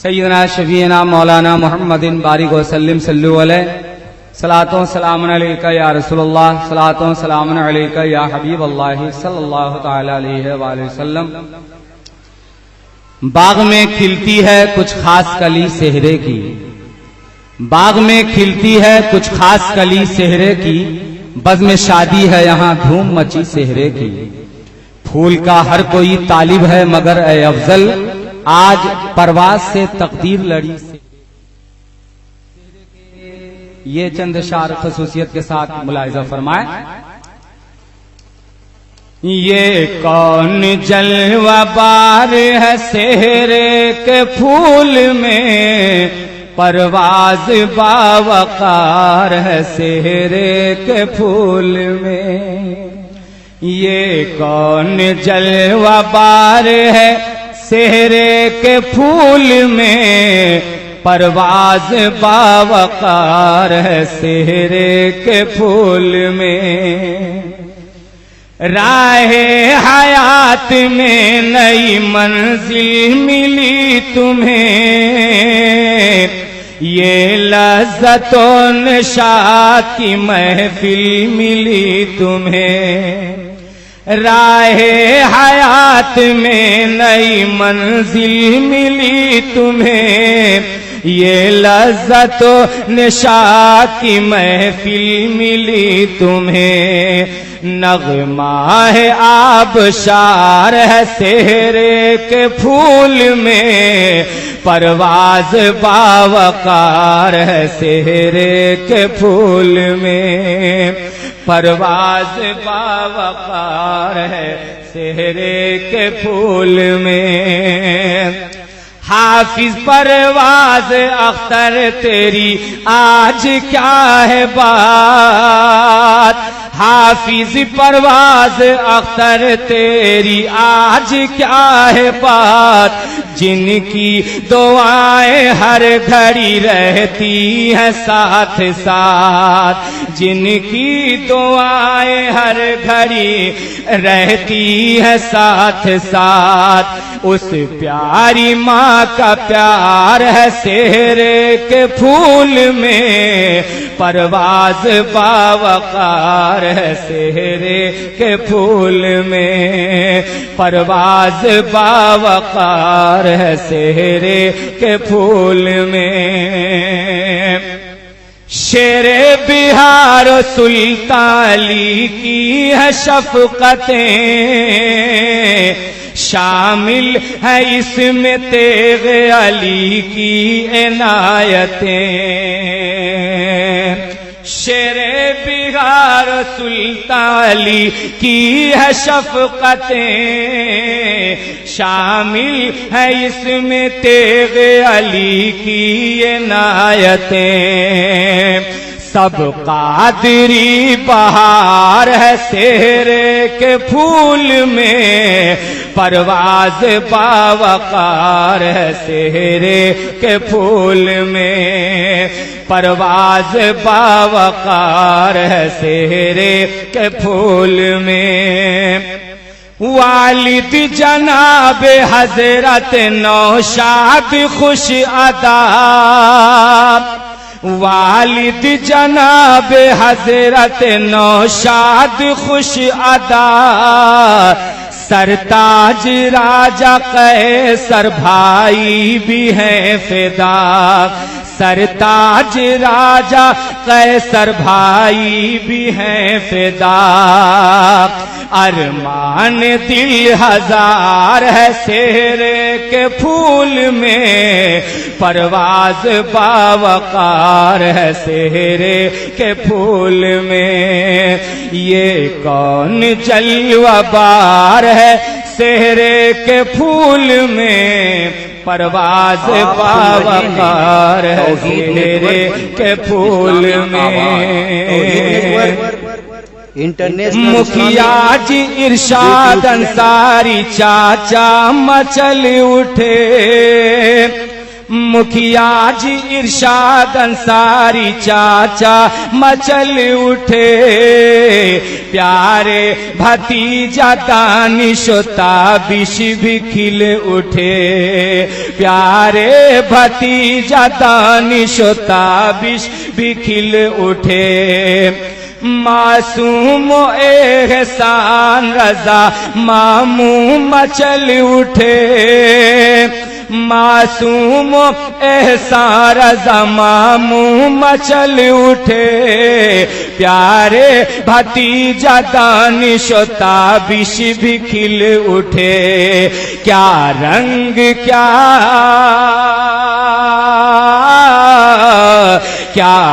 सैयदना शफीना मौलाना मुहम्मदिन बारिक वसल्लम सल्लु अलैहि सलातो सलामुन अलैका या रसूलुल्लाह सलातो सलामुन अलैका या हबीब अल्लाह सल्लल्लाहु तआला अलैहि वसल्लम। बाग में खिलती है कुछ खास कली सेहरे की, बाग में खिलती है कुछ खास कली सेहरे की, बज़्म शादी है यहाँ धूम मची सेहरे की। फूल का हर कोई तालिब है मगर ए अफजल, आज परवाज से तकदीर लड़ी से। ये चंद शार खसूसियत के साथ मुलाहिजा फरमाए। ये कौन जलवा बार है सेहरे के फूल में, परवाज बावकार है सेहरे के फूल में। ये कौन जलवा बार है सेहरे के फूल में, परवाज बावकार है सेहरे के फूल में। राहे हयात में नई मंजिल मिली तुम्हें, ये लज़्ज़तो निशात की महफिल मिली तुम्हें। राहे हयात में नई मंजिल मिली तुम्हें, ये लज़्ज़तो निशात की महफिल मिली तुम्हें। नग़मा है आबशार है सेहरे के फूल में, परवाज बावकार है सेहरे के फूल में। परवाज बावकार है सेहरे के फूल में। हाफिज परवाज अख्तर तेरी आज क्या है बात, हाफिज परवाज अख्तर तेरी आज क्या है बात। जिनकी दुआएं हर घड़ी रहती हैं साथ साथ, जिनकी दुआएं हर घड़ी रहती हैं साथ साथ। उस प्यारी माँ का प्यार है सेहरे के फूल में, परवाज बावकार है सेहरे के फूल में। परवाज बावकार है सेहरे के फूल में। शेरे बिहार सुल्तान अली की है शफ़क़तें, शामिल है इसमें तेग़ अली की इनायतें। शेरे बिहार सुल्तान अली की है शफ़क़तें, शामिल है इसमें तेग़ अली की इनायतें। सब कादरी बहार है सेहरे के फूल में, परवाज बावकार है सेहरे के फूल में। परवाज बावकार है सेहरे के फूल में। वालिद जनाब हजरत नौशाद खुश अदा, वालिद जनाब हजरत नौशाद खुश अदा। सरताज राजा कैसर भाई भी हैं फिदा, सरताज राजा कैसर भाई भी हैं फिदा। अरमान दिल हजार है सेहरे के फूल में, परवाज बावकार है सेहरे के फूल में। ये कौन जलवा बार है सेहरे के फूल में, परवाज बावकार है सेहरे के फूल में। मुखिया जी इरशाद अंसारी चाचा मचल उठे, मुखिया जी इरशाद अंसारी चाचा मचल उठे, प्यारे भतीजा दानिशोता बिश भी खिल उठे, प्यारे भतीजा दानिशोता बिश भी खिल उठे। मासूम एहसान रजा मामू मचल उठे, मासूम एहसान रजा मामू मचल उठे, प्यारे भतीजा दानिशोता बिश भी खिल उठे। क्या रंग क्या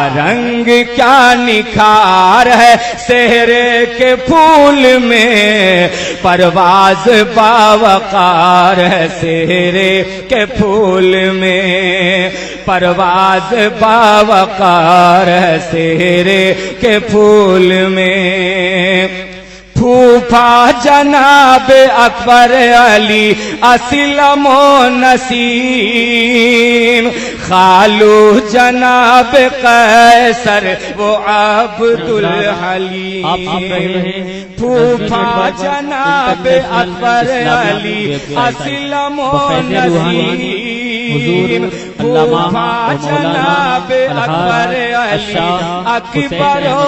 रंग क्या निखार है सेहरे के फूल में, परवाज बावकार है सेहरे के फूल में, परवाज बावकार है सेहरे के फूल में। फूफा जनाब अकबर अली असलमो नसीम, खालू जनाब कैसर वो अब्दुल हलीम। फूफा जनाब अकबर अली असलमो नसीम, फूफा जनाब अकबर अली अकबरो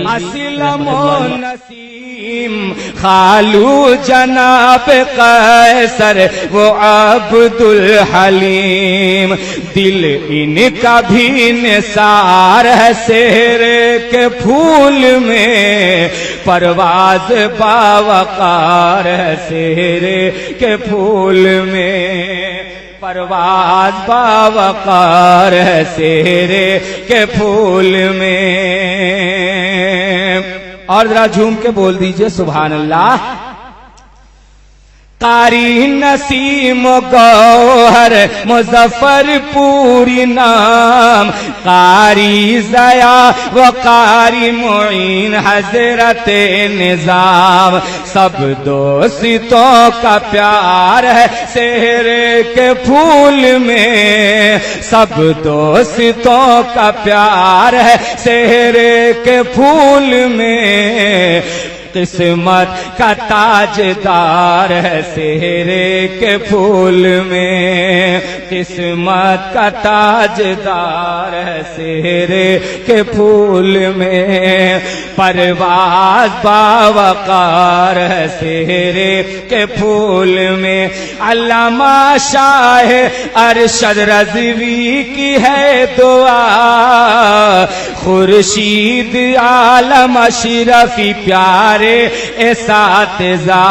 असलमो नसीम, खालू जनाब कैसर वो अब्दुल हलीम। दिल इनका भी निसार है सेहरे के फूल में, परवाज बावकार है सेहरे के फूल में, परवाज बावकार है सेहरे के फूल में। और जरा झूम के बोल दीजिए सुभान अल्लाह। कारी नसीम गौहर मुजफ्फरपुरी नाम, कारी ज़या व कारी मुईन हजरत निजाम, सब दोस्तों का प्यार है सेहरे के फूल में, सब दोस्तों का प्यार है सेहरे के फूल में, किस्मत का ताजदार है सेहरे के फूल में, किस्मत का ताजदार है सेहरे के फूल में, परवाज बावकार है सेहरे के फूल में। अल्लामा शाह अरशद रज़वी की है दुआ, खुर्शीद आलम अशरफी प्यारे एसातिज़ा,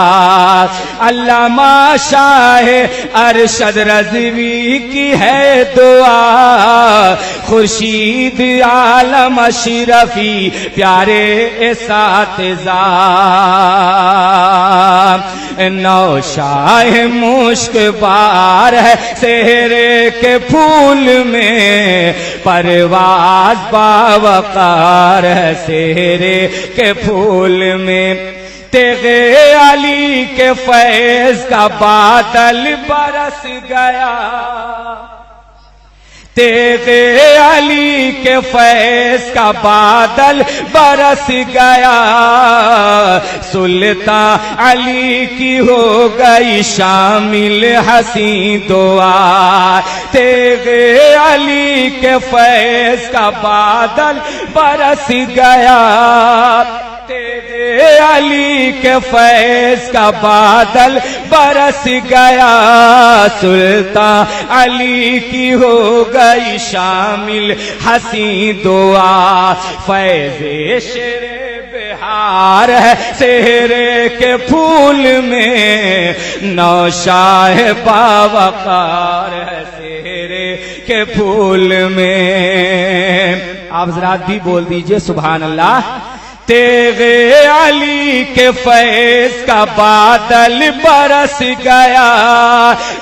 अल्लामा शाह अरशद रज़वी की है दुआ, खुर्शीद आलम अशरफी प्यारे एसातिज़ा। नौशाह मुश्क बार है सेहरे के फूल में, परवाज बावकार है सेहरे के फूल में। तेगे अली के फैज का बादल बरस गया, तेगे अली के फैज का बादल बरस गया, सुल्तान अली की हो गई शामिल हसी दुआ, तेगे अली के फैज का बादल बरस गया, तेगे अली के फैज का बादल बरस गया, सुल्तान अली की हो गई शामिल हसी दुआ, फैज़े शेरे बिहार है सेहरे के फूल में, नौशाह बावकार है सेहरे के फूल में। आप जरा भी बोल दीजिए सुभान अल्लाह। तेगे अली के फैज का बादल बरस गया,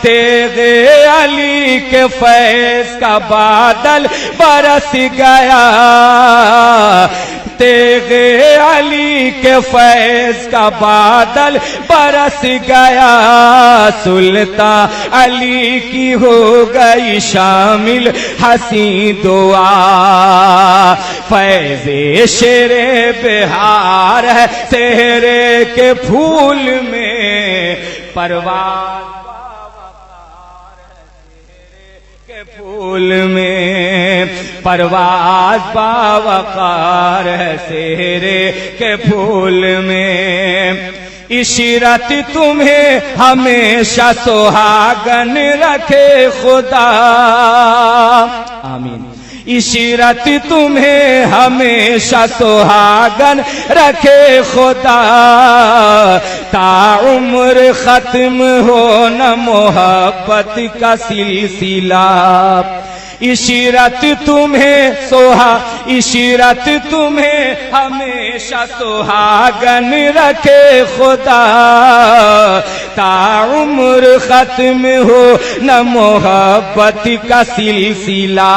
तेगे अली के फैज का बादल बरस गया, तेगे अली के फैज का बादल बरस गया, सुल्तान अली की हो गई शामिल हसी दुआ। फैज़े शेरे बिहार है सेहरे के फूल में, परवाज़ के फूल में, परवाज़ बावकार है सेहरे के फूल में। इशरत तुम्हें हमेशा सुहागन रखे खुदा, आमीन। इशरत तुम्हें हमेशा सुहागन रखे खुदा, ताउम्र खत्म हो न मोहब्बत का सिलसिला। इशरत तुम्हें इशरत तुम्हें हमेशा सुहागन रखे खुदा, ताउम्र खत्म हो न मोहब्बत का सिलसिला।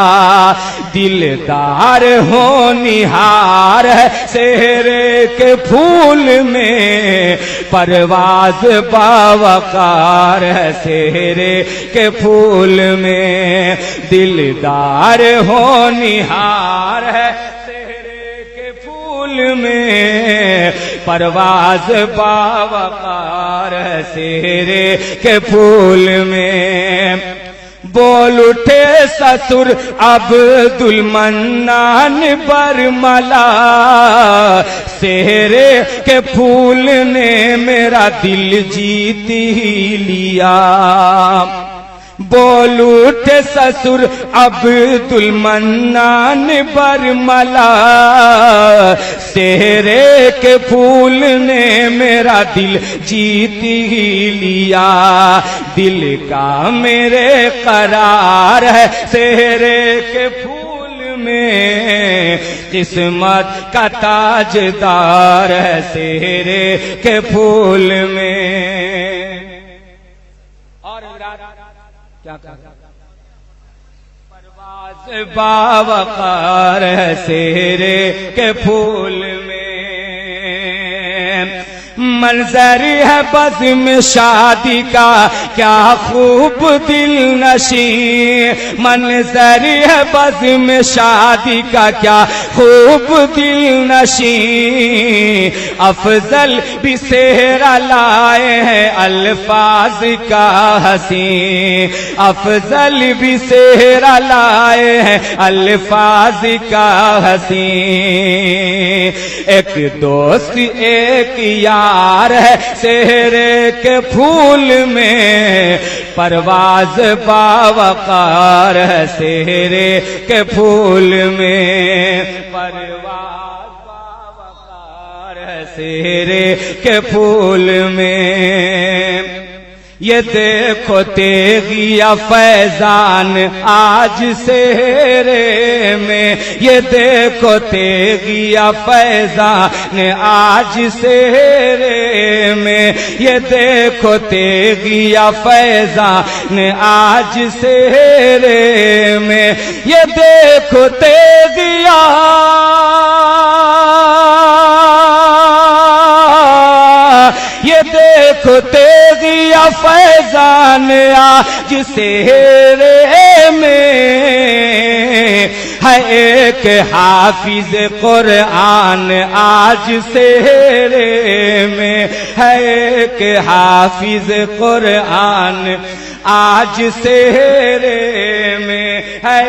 दिलदार हो निहार है सेहरे के फूल में, परवाज़ बावकार है सेहरे के फूल में। दिलदार हो निहार है सेहरे के फूल में, परवाज़ बावकार है सेहरे के फूल में। बोल उठे ससुर अब्दुल मन्नान बरमला, सेहरे के फूल ने मेरा दिल जीत ही लिया। बोल उठे ससुर अब्दुल मन्नान बरमला, सेहरे के फूल ने मेरा दिल जीत ही लिया। दिल का मेरे करार है सेहरे के फूल में, किस्मत का ताजदार है सेहरे के फूल में। और क्या परवाज़ बावकार है सेहरे के फूल में। मंजर है बज़्म शादी का क्या खूब दिल नशी, मंजर है बज़्म शादी का क्या खूब दिल नशी। अफजल भी सेहरा लाए हैं अल्फाज का हसी, अफजल भी सेहरा लाए हैं अल्फाज का हसी। एक दोस्त एक यार है सेहरे के फूल में, परवाज़ बावकार है सेहरे के फूल में, परवाज़ बावकार है सेहरे के फूल में। ये देखो तेगिया फैजान आज सेहरे में, ये देखो तेगिया फैजान आज सेहरे में, ये देखो तेगिया फैजान आज सेहरे में। ये देखो तेगिया ये देखो तेगिया फैजान आज सेहरे में है, एक हाफिज कुरान आज सेहरे में है, एक हाफिज कुरान आज सेहरे में है,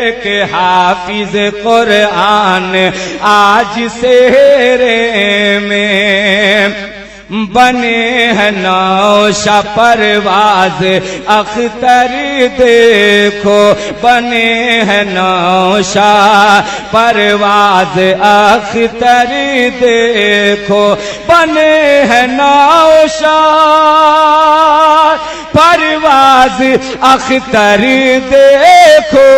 एक हाफिज कुरान आज सेहरे में। बने हैं नौशा परवाज़ अख्तर देखो, बने हैं नौशा परवाज़ अख्तर देखो, बने हैं नौशा परवाज़ अख्तर देखो,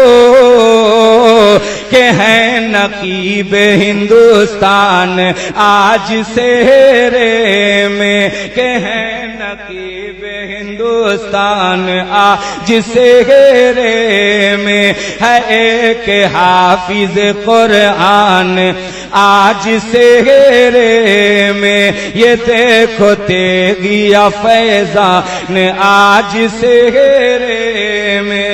के हैं नकीब हिंदुस्तान आज सेहरे में, के हैं नकीब हिंदुस्तान आज सेहरे में है, एक हाफिज कुरान आज सेहरे में, ये देखो तेगिया फैजान आज सेहरे में।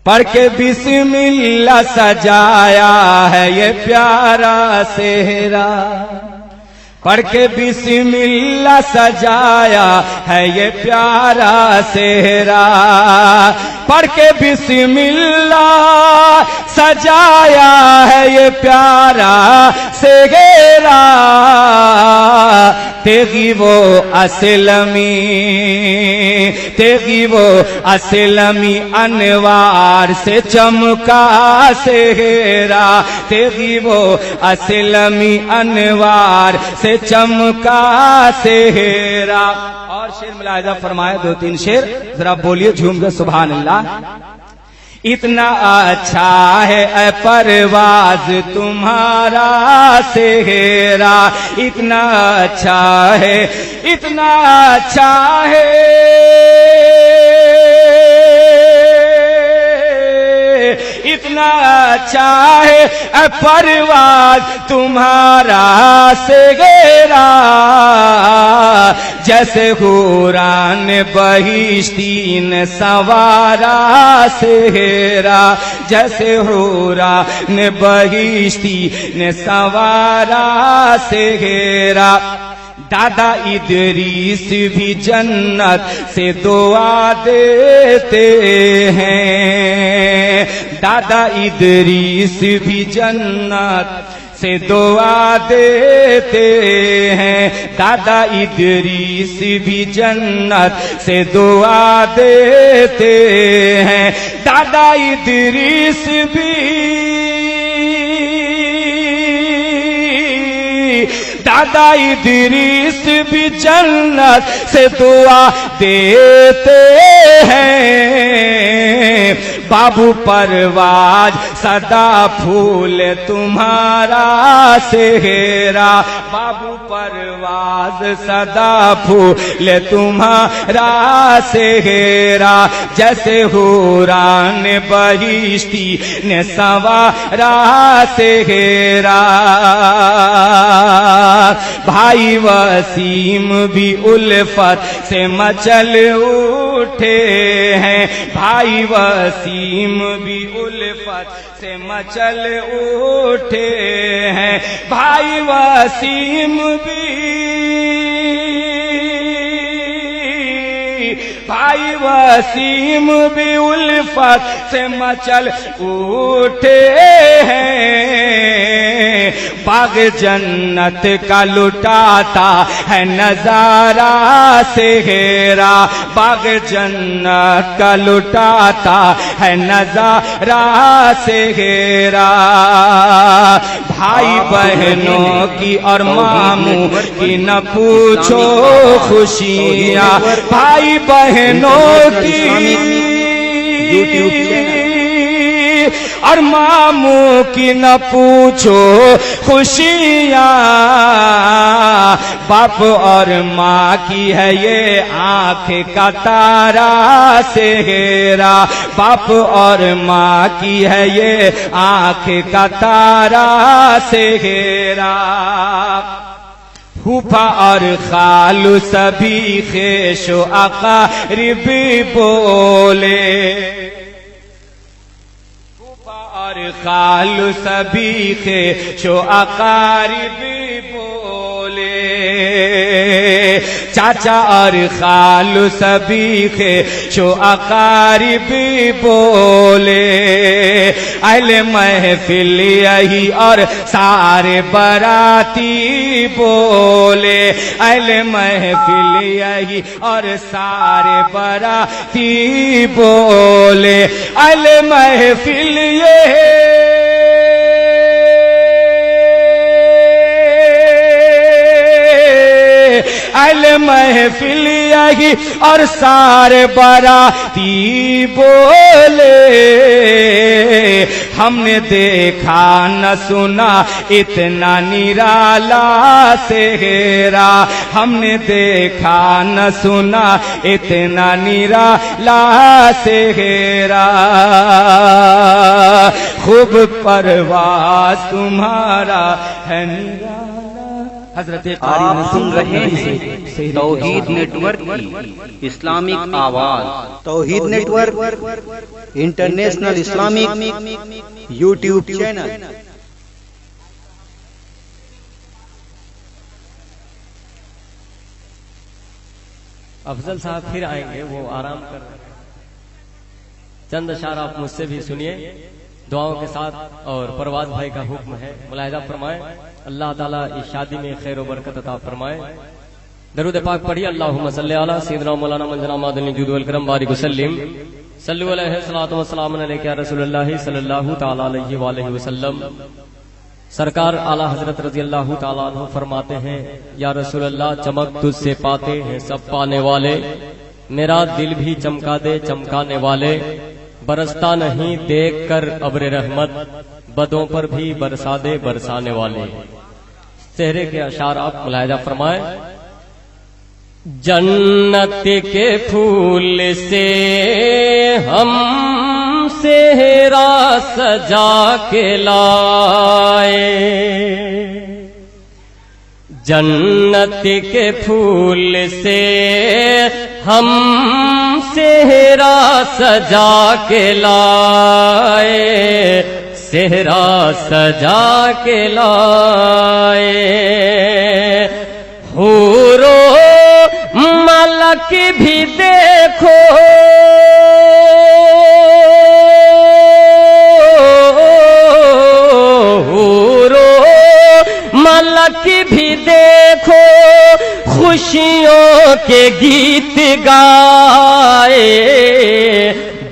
पढ़ के बिस्मिल्लाह सजाया है ये प्यारा सेहरा, पढ़ के बिस्मिल्लाह सजाया है ये प्यारा सेहरा, पढ़ के बिस्मिल्लाह सजाया है ये प्यारा सेहरा। तेगी वो असलमी, तेगी वो असलमी अनवार से चमका सेहरा, तेगी वो असलमी अनवार से चमका सेहरा। और शेर मुलाहिजा फरमाए, 2-3 शेर जरा बोलिए झूम के सुभान अल्लाह। इतना अच्छा है परवाज तुम्हारा सेहरा, इतना अच्छा है, इतना अच्छा है, इतना अच्छा है परवाज तुम्हारा सेहरा। जैसे हुरान बहिश्ती ने सवारा सेहरा, जैसे हुरान बहिश्ती ने सवारा सेहरा। दादा इदरीस भी जन्नत से दुआ देते हैं, दादा इदरीस भी जन्नत से दुआ देते हैं, दादा इदरीस भी जन्नत से दुआ देते हैं, दादा इदरीस भी, दादा इदरीस भी जन्नत से दुआ देते हैं। बाबू परवाज सदा फूल तुम्हारा सेहरा, बाबू परवाज सदा फूल तुम्हारा सेहरा। जैसे हुरान बहिश्ती ने सवारा सेहरा। भाई वसीम भी उल्फत से मचल उठे हैं, भाई वसीम भी उल्फत से मचल उठे हैं, भाई वसीम भी, भाई वसीम भी उल्फत से मचल उठे हैं। बाग जन्नत का लुटाता है नजारा सेहरा, बाग जन्नत का लुटाता है नजारा सेहरा। भाई बहनों की और मामू की न पूछो खुशियाँ, भाई बहनों की और मामू की न पूछो खुशियाँ। बाप और माँ की है ये आँख का तारा सेहरा, बाप और माँ की है ये आँख का तारा सेहरा। फूफा और खालू सभी खेशो अकारिबी बोले, और खालू सभी खेशो अकारिबी बोले। चाचा और खालू सभी खेशो अकारिबी बोले। अहले महफिल यही और सारे बराती बोले, अहले महफिल यही और सारे बराती बोले। अहले महफिल ये अहल महफिल यही और सारे बाराती बोले, हमने देखा न सुना इतना निराला सेहरा, हमने देखा न सुना इतना निराला सेहरा, खूब परवास तुम्हारा है निराला। हजरत आप सुन रहे हैं तौहीद नेटवर्क की इस्लामिक आवाज। Tauheed network international Islamic YouTube channel. Afzal साहब फिर आएंगे, वो आराम कर रहे हैं। चंद अशार आप मुझसे भी सुनिए दुआओं के साथ, और परवाज भाई का हुक्म है मुलाहिजा फरमाएं। अल्लाह ताला इस शादी में खैर व बरकत अता फरमाए। दरूद पाक पढ़िए। अल्लाहुम्मा सल्ली अला सय्यिदना मौलाना मंजना मादनी जुद वल करम बारिक वसल्लिम सल्लु अलैहि सलातो व सलाम अलैका रसूलुल्लाह सल्लल्लाहु तआला अलैहि व आलिहि वसल्लम। सरकार आला हजरत रजी अल्लाह तआला अन्हु फरमाते हैं, या रसूल अल्लाह चमक तुझसे पाते हैं सब पाने वाले, मेरा दिल भी चमका दे चमकाने वाले, बरसता नहीं देख कर अब्र रहमत, बदों पर भी बरसा दे बरसाने वाले। सेहरे के अशार आप मुलाहिजा फरमाएं। जन्नत के फूल से हम सेहरा सजा के लाए, जन्नत के फूल से हम सेहरा सजा के लाए, सेहरा सजा के लाए। हूरो मलक भी देखो मलक भी देखो खुशियों के गीत गाए,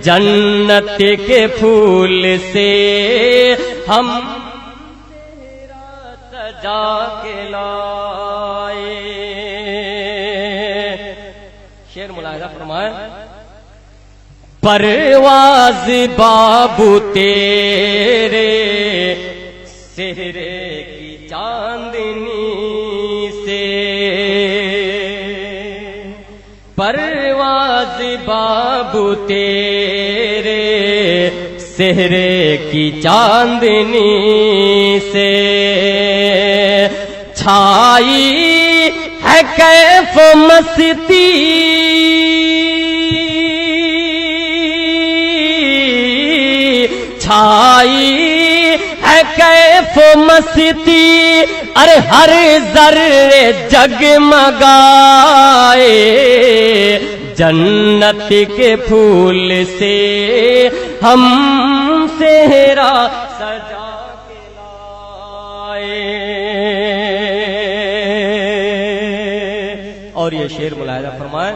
जन्नत के फूल से हम सेहरा सजा के लाए। शेर मुलाहिजा फरमाए। परवाज बाबू तेरे सेहरे की चांदनी से, परवाज बाबू तेरे सेहरे की चांदनी से, छाई है कैफ मस्ती छाई है कैफ मस्ती, अरे हर जर्रे जगमगाए, जन्नत के फूल से हम सेहरा सजा के लाए। और ये शेर मुलाहिजा फरमाए।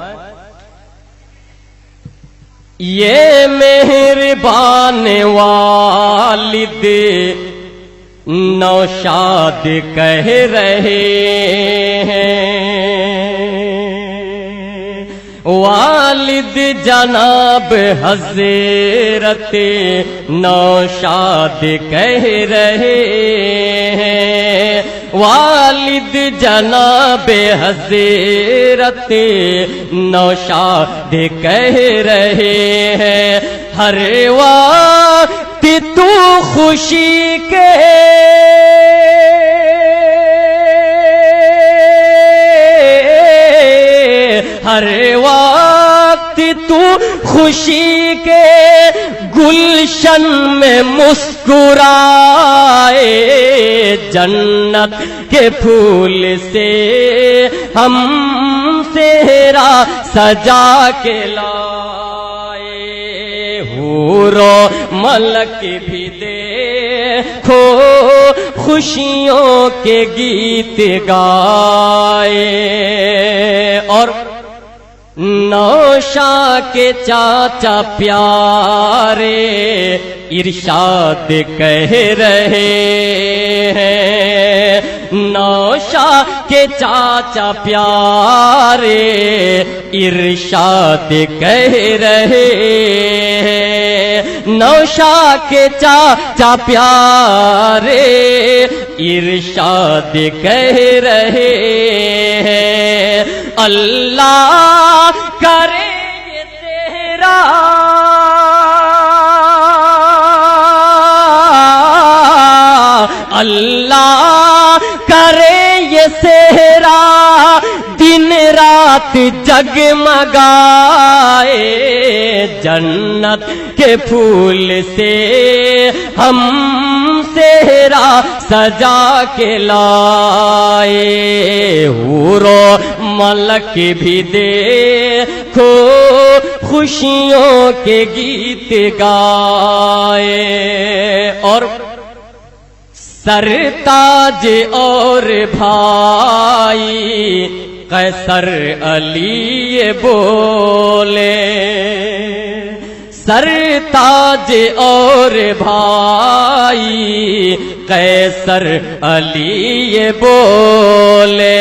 ये मेहरबान वालिद नौशाद कह रहे हैं, वालिद जनाब हज़रत नौशाद कह रहे हैं, वालिद जनाब हज़रत नौशाद कह रहे हैं, हर वक्त तू खुशी के हर वक्त तू खुशी के गुलशन में मुस्कुराए, जन्नत के फूल से हम सेहरा सजा के लाए, हूरो मलक भी देखो खुशियों के गीत गाए। और नौशा के चाचा प्यारे इरशाद कह रहे हैं। नौशा के चाचा प्यारे इरशाद कह रहे हैं। नौशा के चाचा प्यारे इरशाद कह रहे हैं। अल्लाह करे ये तेरा अल्लाह करे ये सेहरा दिन रात जगमगाए जन्नत के फूल से हम सेहरा सजा के लाए। हूरो मलक भी देखो खुशियों के गीत गाए। और सरताज और भाई कैसर अली ये बोले। सरताज और भाई कैसर अली ये बोले।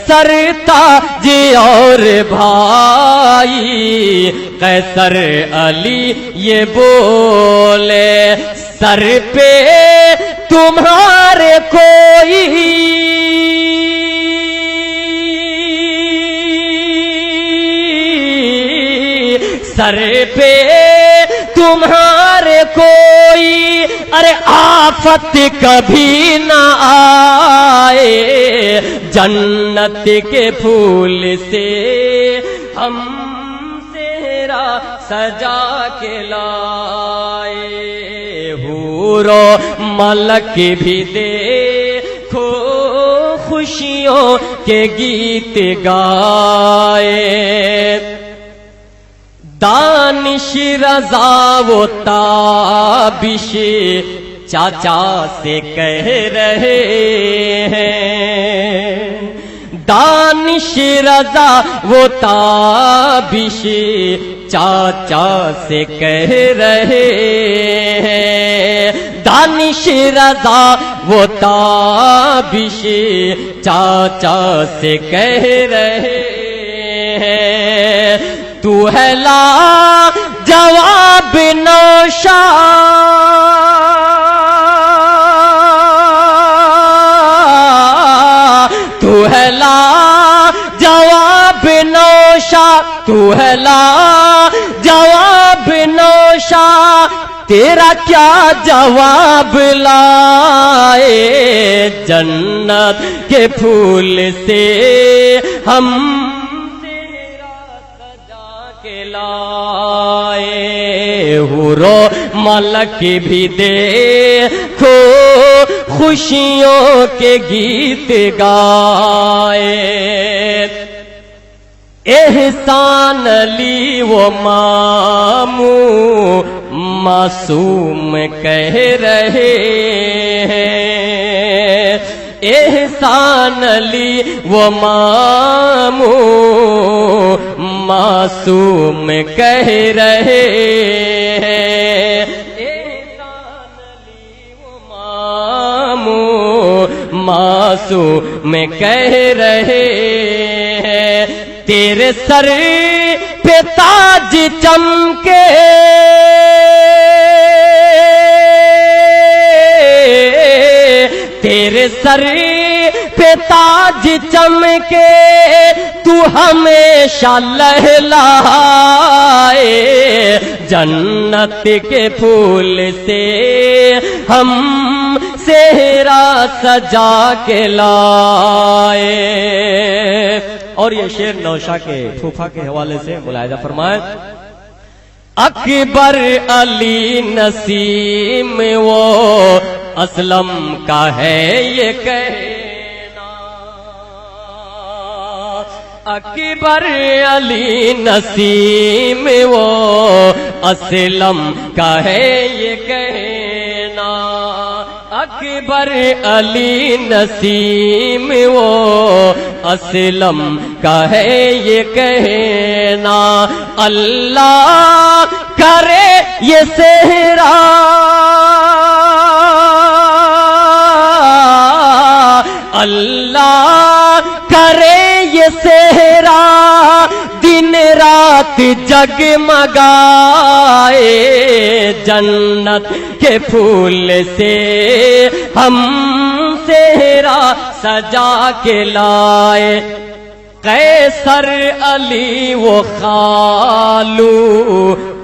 सरताज और भाई कैसर अली ये बोले। सर पे तुम्हारे कोई सर पे तुम्हारे कोई अरे आफत कभी न आए। जन्नत के फूल से हम सेहरा सजा के लाए। हूरो मलक भी देखो खुशियों के गीत गाए। दानिश रज़ा वो ताबिश चाचा से कह रहे हैं। दानिश रज़ा वो ताबिश चाचा से कह रहे हैं। दानिश रज़ा वो ताबिश चाचा से कह रहे हैं। तू है ला जवाब नौशा तू है ला जवाब नौशा तू है ला जवाब नौशा तेरा क्या जवाब लाए। जन्नत के फूल से हम लाए। हुरो मलक भी देखो खुशियों के गीत गाए। एहसान अली वो मामू मासूम कह रहे हैं। एहसान अली वो मामू मासूम कह रहे हैं। एहसान अली वो मामू मासूम कह रहे हैं। तेरे सर पे ताज चमके तेरे सर पे ताज चमके तू हमेशा लहलाए। जन्नत के फूल से हम सेहरा सजा के लाए। और ये शेर नौशा के फूफा के हवाले से मुलाहिजा फरमाए। अकबर अली नसीम वो असलम का है ये कहना। अकबर अली नसीम वो असलम का है ये कहना। अकबर अली नसीम वो असलम का है ये कहना, अल्लाह करे ये सेहरा, अल्लाह करे ये सेहरा, दिन रात जगमगाए, जन्नत के फूल से हम सेहरा सजा के लाए। कैसर अली वो खालू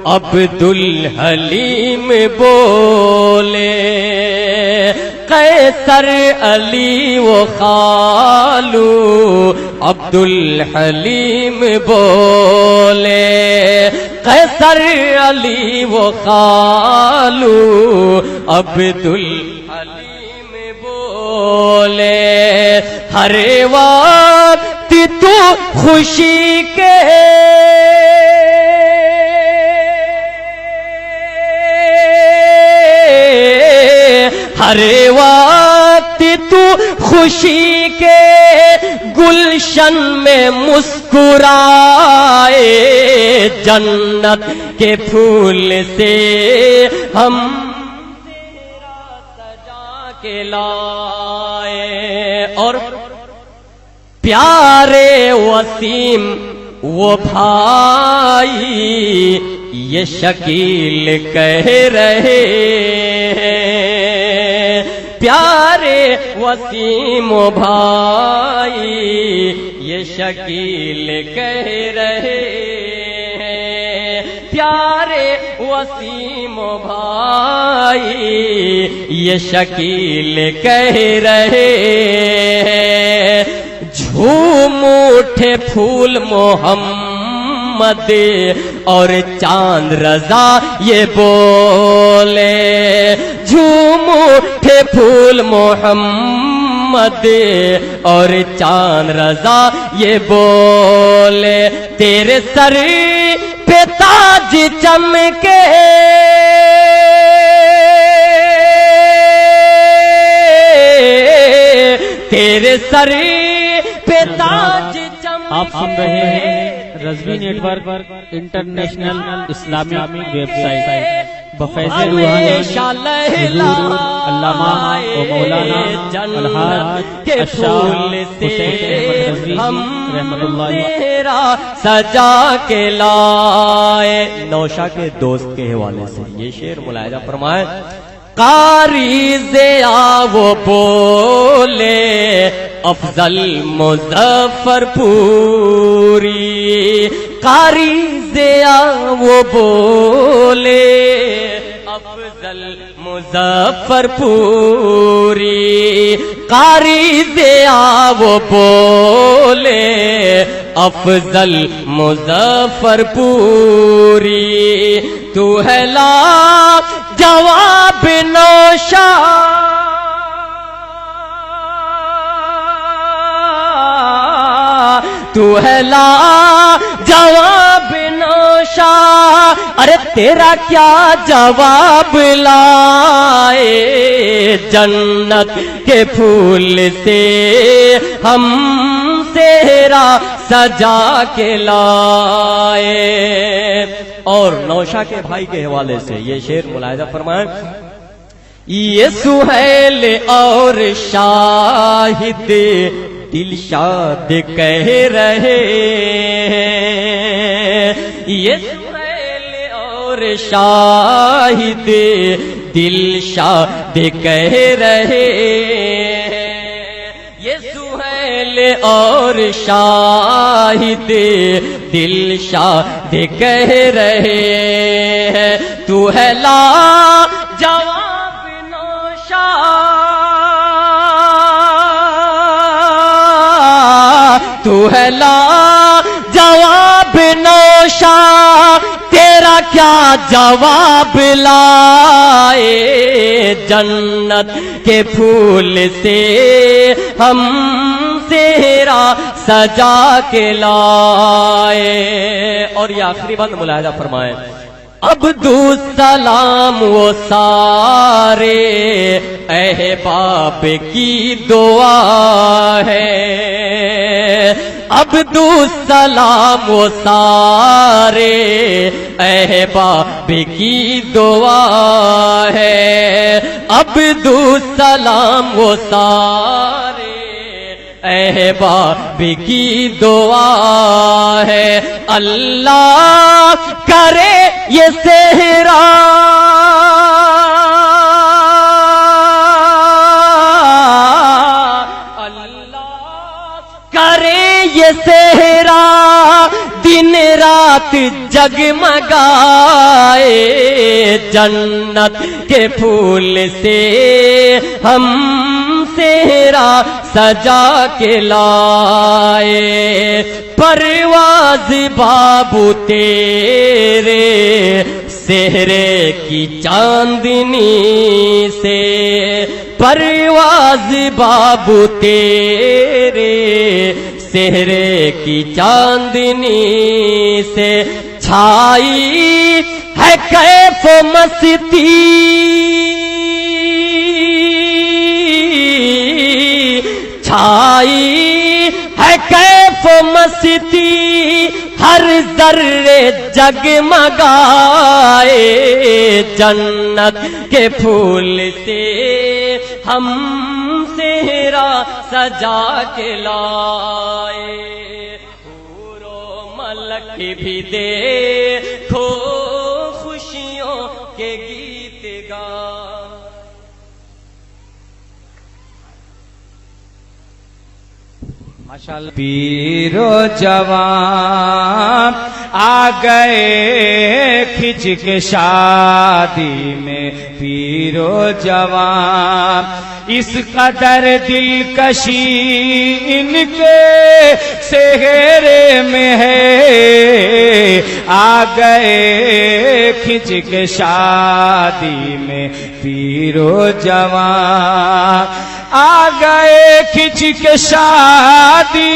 अब्दुल हलीम बोले, कैसर अली वो खालू अब्दुल हलीम बोले, कैसर अली वो खालू अब्दुल हलीम बोले, हर वक्त तू खुशी के हर वक्त तू खुशी के गुलशन में मुस्कुराए, जन्नत के फूल से हम तेरा सजा के लाए। और प्यारे वसीम वो भाई ये शकील कह रहे हैं, प्यारे वसीम भाई ये शकील कह रहे हैं, प्यारे वसीम भाई ये शकील कह रहे हैं। झूम उठे फूल मोहम्मद और चांद रजा ये बोले, झूम उठे फूल मोहम्मद और चांद रजा ये बोले, तेरे सर पे ताज चमके, तेरे सर पे ताज चमके। आप सुन रहे हैं Razvi network international Islamic website बफैज़ रूहानी अल्लामा व मौलाना अलहाज अशराफ हुसैन रज़वी रहमतुल्लाह तेरा सजा के लाए। नौशा के दोस्त के हवाले से ये शेर मुलाहिजा फरमाए, कारी ज़िया वो बोले अफजल मुज़फ्फरपुरी, कारी ज़िया वो बोले अफजल मुज़फ्फरपुरी, कारी ज़िया वो बोले अफजल मुज़फ्फरपुरी, तू है ला जवाब नौशा, तू है ला जवाब नौशा, अरे तेरा क्या जवाब लाए, जन्नत के फूल से हम तेरा सजा के लाए। और नौशा के भाई के हवाले से ये शेर मुलाहिजा फरमाए, ये सुहैल और शाहिद दिलशाद कह रहे हैं, ये सुहैल और शाहिद दिलशाद कह रहे हैं, ये सुहैल और शाहिद दिलशाद कह रहे हैं, तू है ला जवाब नौशा, तू है ला जवाब नौशा, तेरा क्या जवाब लाए, जन्नत के फूल से हम तेरा सजा के लाए। और ये आखिरी बंद मुलाहिजा फरमाए, अब्दु सलाम वो सारे अहबाब की दुआ है। अब्दु सलाम वो सारे अहबाब की दुआ है। अब्दु सलाम वो सारे अहबाब की दुआ है। अल्लाह करे ये सेहरा करे ये सेहरा दिन रात जगमगाए। जन्नत के फूल से हम सेहरा सजा के लाए। परवाज़ बाबू तेरे सेहरे की चांदनी से। परवाज़ बाबू तेरे सेहरे की चांदनी से। छाई है कैफ मस्ती छाई है कैफ मस्ती हर जर्रे जगमगाए। जन्नत के फूल से हम सेहरा सजा के लाए। हूरो मलक भी देखो खुशियों के गीत गा। माशाअल्लाह। पीरो जवान आ गए खिंच के शादी में। पीरो जवान इस कदर दिलकशी इनके सेहरे में है। आ गए खिंच के शादी में पीरो जवान। आ गए खिंच के शादी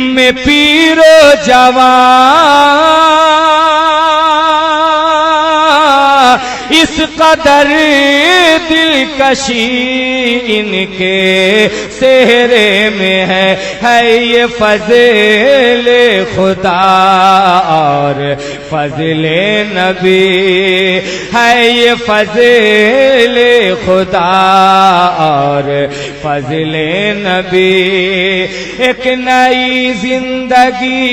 में पीरो जवान। इस कदर दिलकशी इनके सेहरे में है ये फज़ल खुदा और फज़ल नबी है। ये फज़ल खुदा और फज़ल नबी। एक नई जिंदगी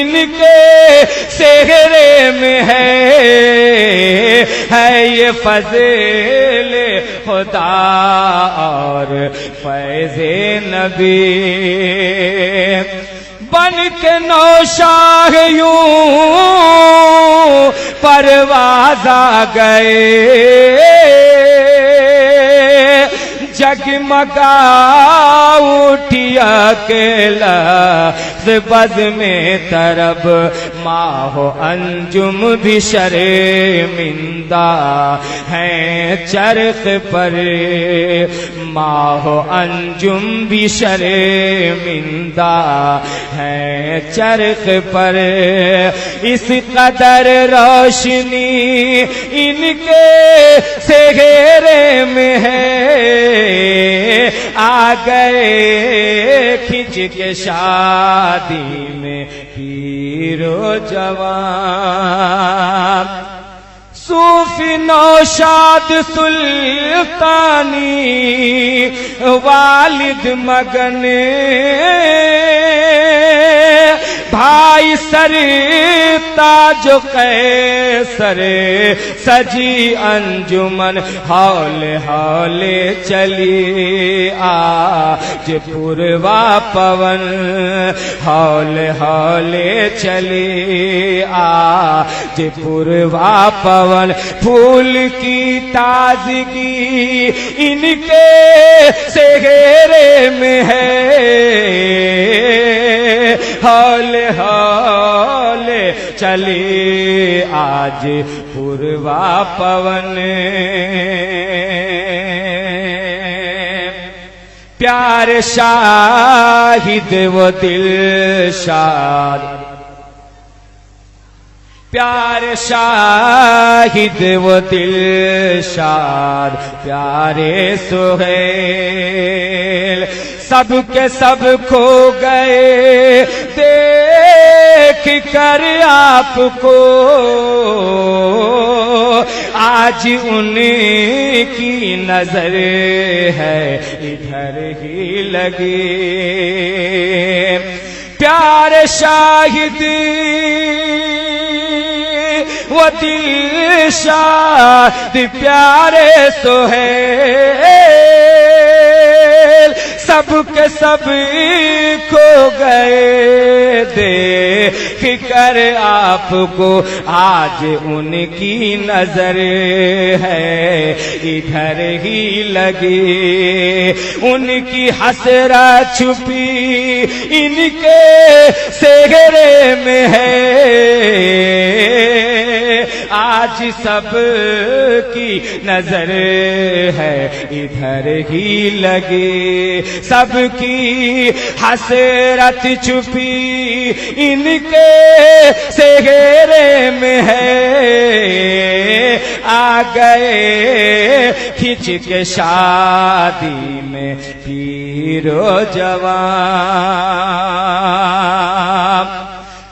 इनके सेहरे में है ये फज़ल खुदा और फैज़े नबी। बन के नौशाह यूं परवाज़ आ गए। जगमगा उठिया अकेला बज़ में तरब माहो अंजुम भी शर्मिंदा हैं चरख पर। माहो अंजुम भी शर्मिंदा हैं चरख पर। इस कदर रोशनी इनके सेहरे में है। आ गए खिंच के शादी में पीरो जवान। सूफी नौशाद सुल्तानी वालिद मगने। भाई सरता जो कैसर सजी अंजुमन। हौले हौले चली आज पूर्वा पवन। हौले हौले चली आज पूर्वा पवन। फूल की ताजगी इनके सेहरे में है। हौले हौले चली आज पूर्वा पवन। प्यार शाहिद वो दिलशाद प्यारे शाहिद वो दिलशाद प्यारे सुहेल, सब के सब खो गए देख कर आपको, आज उनकी नजर है इधर ही लगी। प्यारे शाहिद वो दिलशाद प्यारे सुहेल, सब के सब खो गए देख कर आपको, आज उनकी नजर है इधर ही लगी। उनकी हसरत छुपी इनके सेहरे में है, आज सब की नजर है इधर ही लगी। सबकी हसरत छुपी इनके सेहरे में है, आ गए खिंच के शादी में पीरो जवान।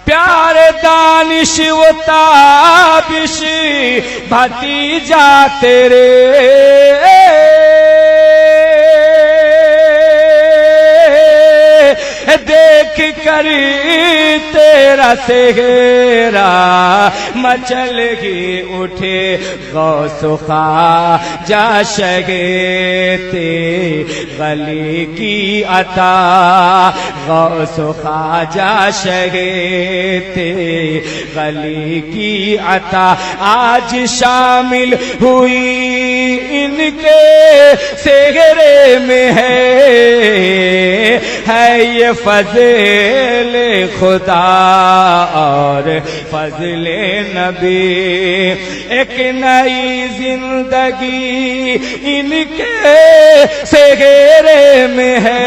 प्यारे दानिश वो ताबिश भतीजा तेरे, देख कर तेरा सेहरा मचल ही उठे। गौसो ख्वाजा शगेते गली की अता, गौसो ख्वाजा शगेते गली की अता, आज शामिल हुई इनके सेहरे में है ये फज़ल खुदा और फज़ल नबी। एक नई जिंदगी इनके सेहरे में है,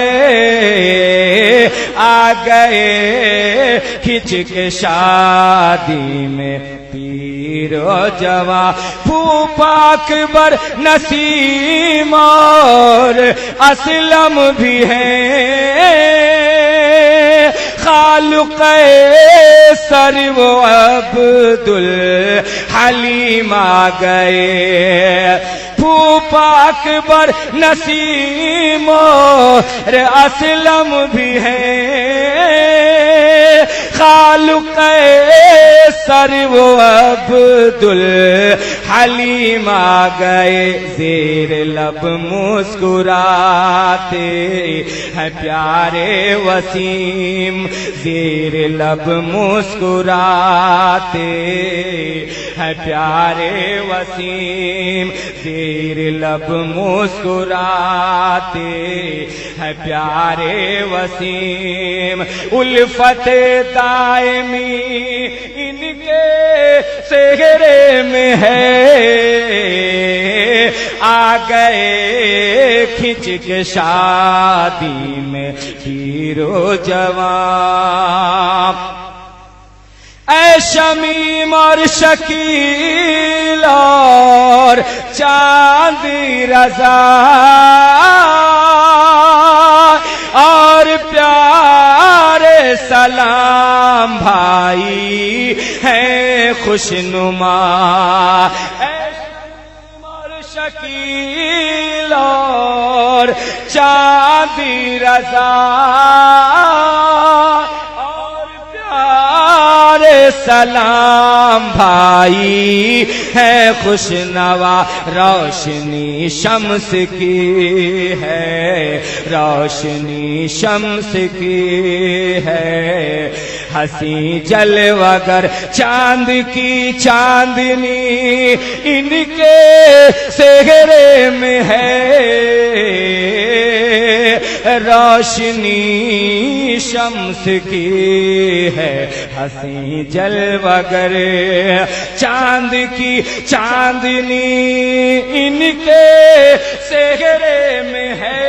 आ गए खिंच के शादी में पीरो जवा। फूफा अकबर नसीम और असलम भी हैं, खालुक सर वो अब्दुल हलीम आ गए। फूफा अकबर नसीम और असलम भी हैं, खालुक सर वो अब्दुल हलीम आ गए। ज़ेर लब मुस्कुराते हैं प्यारे वसीम, ज़ेर लब मुस्कुराते हैं प्यारे वसीम, ज़ेर लब मुस्कुराते हैं प्यारे वसीम। उल्फत दायमी इनके सेहरे में है, आ गए खिंच के शादी में पीरो जवान। ऐ शमीम और शकील और चांदी रजा और प्यारे सलाम भाई हैं खुशनुमा। ऐ शमीम और शकील और चांदी रजा सलाम भाई है खुशनवा। रोशनी शम्स की है, रोशनी शम्स की है, हंसी जलवागर चांद की चांदनी इनके सेहरे में है, रोशनी शम्स की है हंसी जलवागर, चांद की चांदनी इनके सेहरे में है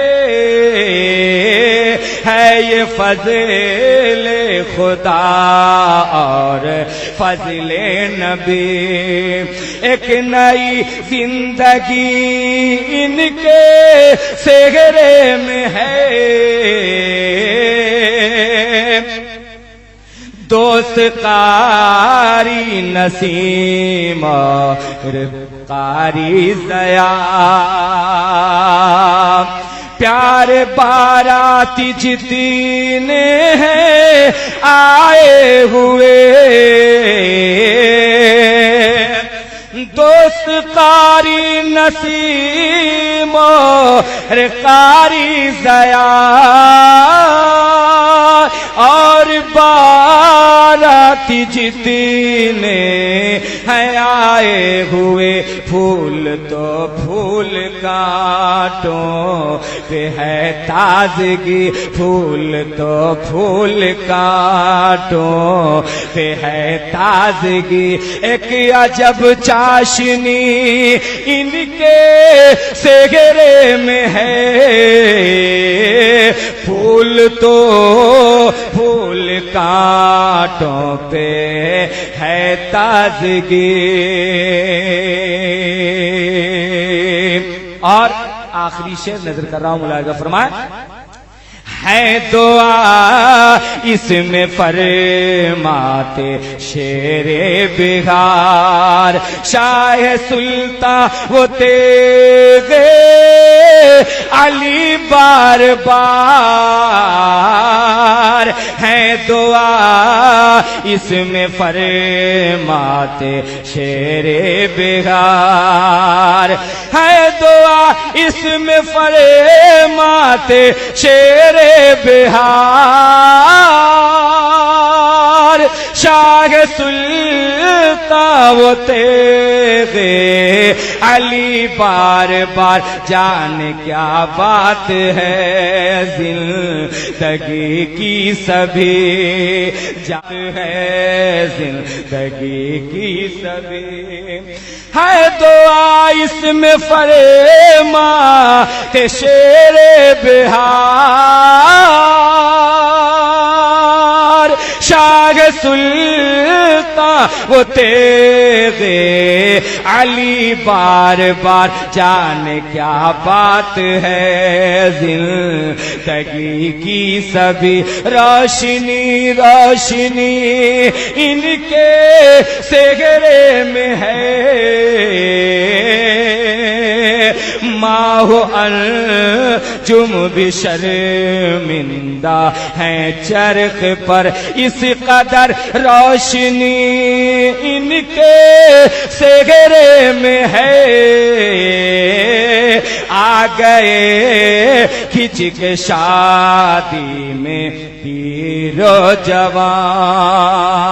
ये फज़ले खुदा और फज़ले नबी। एक नई जिंदगी इनके सेहरे में है, दोस्त कारी नसीम और कारी दया, प्यार बाराती जितने हैं आए हुए, दोस्त कारी नसीम और कारी दया, और बाराती जितने हैं आए हुए, फूल तो फूल कांटों पे है ताजगी, फूल तो फूल कांटों पे है ताजगी। एक अजब चाशनी इनके सेहरे में है, फूल तो फूल कांटों पे है ताजगी। और आखिरी शेर नजर कर रहा हूं, मुलाहिजा फरमाए। है दुआ इसमें फरमाते शेरे बिहार, शाह सुल्तान वो तेगे अली बार बार, है दुआ इसमें फरमाते शेरे बिहार, है दुआ इसमें फरमाते शेरे बिहार, शाह सुल्तान वो तेगे अली बार बार। जाने क्या बात है जिंदगी की सभी, जान है जिंदगी की सभी, है दुआ इसमें फरमाते शेरे बिहार, शाह सुल्तान वो तेगे अली बार बार। जाने क्या बात है जिंदगी की सभी, रोशनी रोशनी इनके सेहरे में है, माहो अर्जुम भी शर्मिंदा है चरख पर, इस कदर रोशनी इनके सेहरे में है, आ गए खिंच के शादी में पीरो जवान।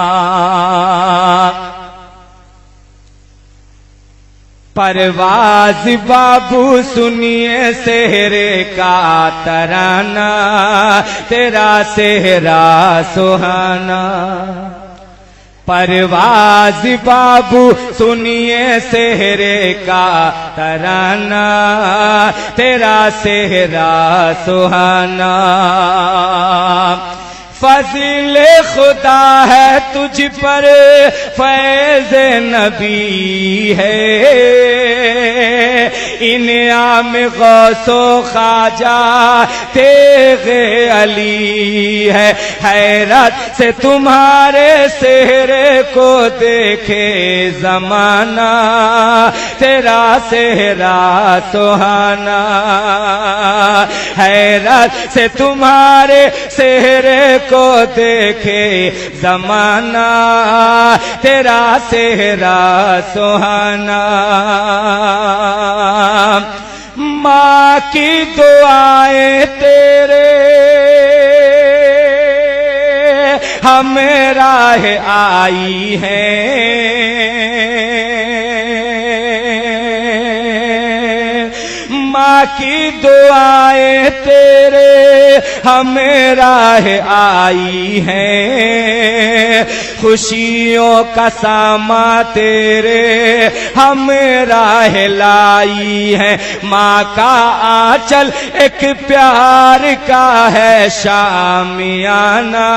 परवाज बाबू सुनिए सेहरे का तराना, तेरा सेहरा सुहाना। परवाज बाबू सुनिए सेहरे का तराना, तेरा सेहरा सुहाना। फज़िले खुदा है तुझ पर फैज़ नबी है, इनाम गौसो ख्वाजा तेगे अली है। हैरत से तुम्हारे सेहरे को देखे जमाना, तेरा सेहरा सुहाना। हैरत से तुम्हारे सेहरे को देखे जमाना, तेरा सेहरा सुहाना। माँ की दुआएं तेरे हमें राह आई हैं, माँ की दुआएं तेरे हमें राह आई हैं, खुशियों का सामा तेरे हमें राह लाई है। माँ का आंचल एक प्यार का है शामियाना,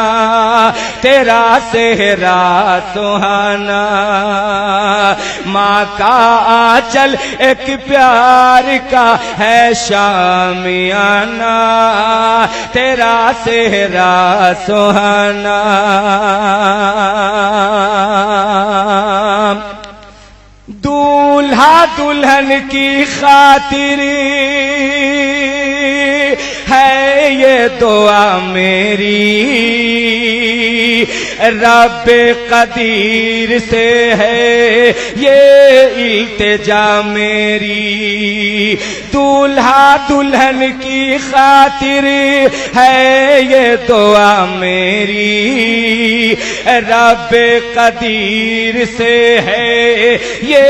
तेरा सेहरा सुहाना। माँ का आंचल एक प्यार का है शामियाना, तेरा सेहरा सुहाना। दूल्हा दुल्हन की खातिर है ये दुआ मेरी, रब्बे कदीर से है ये इल्तिजा मेरी। दूल्हा दुल्हन की खातिर है ये दुआ मेरी, रब्बे कदीर से है ये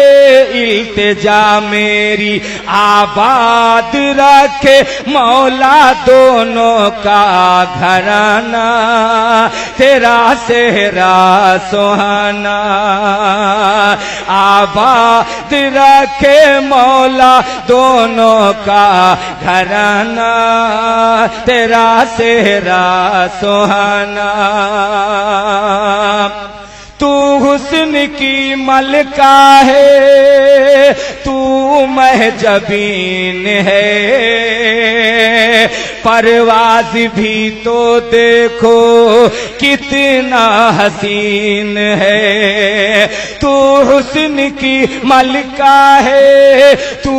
इल्तिजा मेरी। आबाद रखे मौला दोनों का घराना, तेरा सेहरा सुहाना। आबाद रखे मौला दोनों का घराना, तेरा सेहरा सुहाना। तू हुस्न की मलका है, तू महजबीन है, परवाज भी तो देखो कितना हसीन है। तू हुस्न की मलका है, तू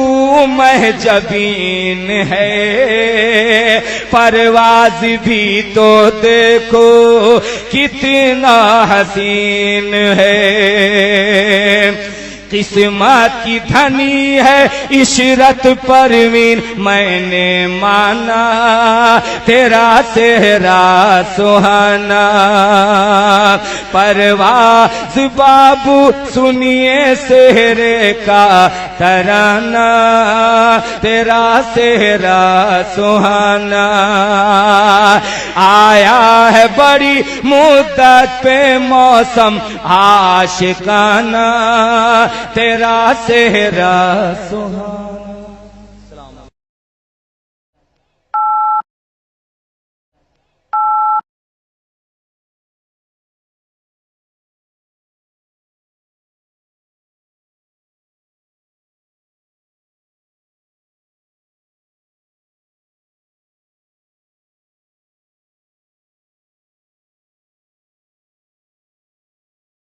महजबीन है, परवाज भी तो देखो कितना हसीन है। किस्मत की धनी है इशरत परवीन, मैंने माना तेरा सेहरा सुहाना। परवाज़ बाबू सुनिए सेहरे का तराना, तेरा सेहरा सुहाना। आया है बड़ी मुद्दत पे मौसम आशिकाना, तेरा सेहरा सुहाना।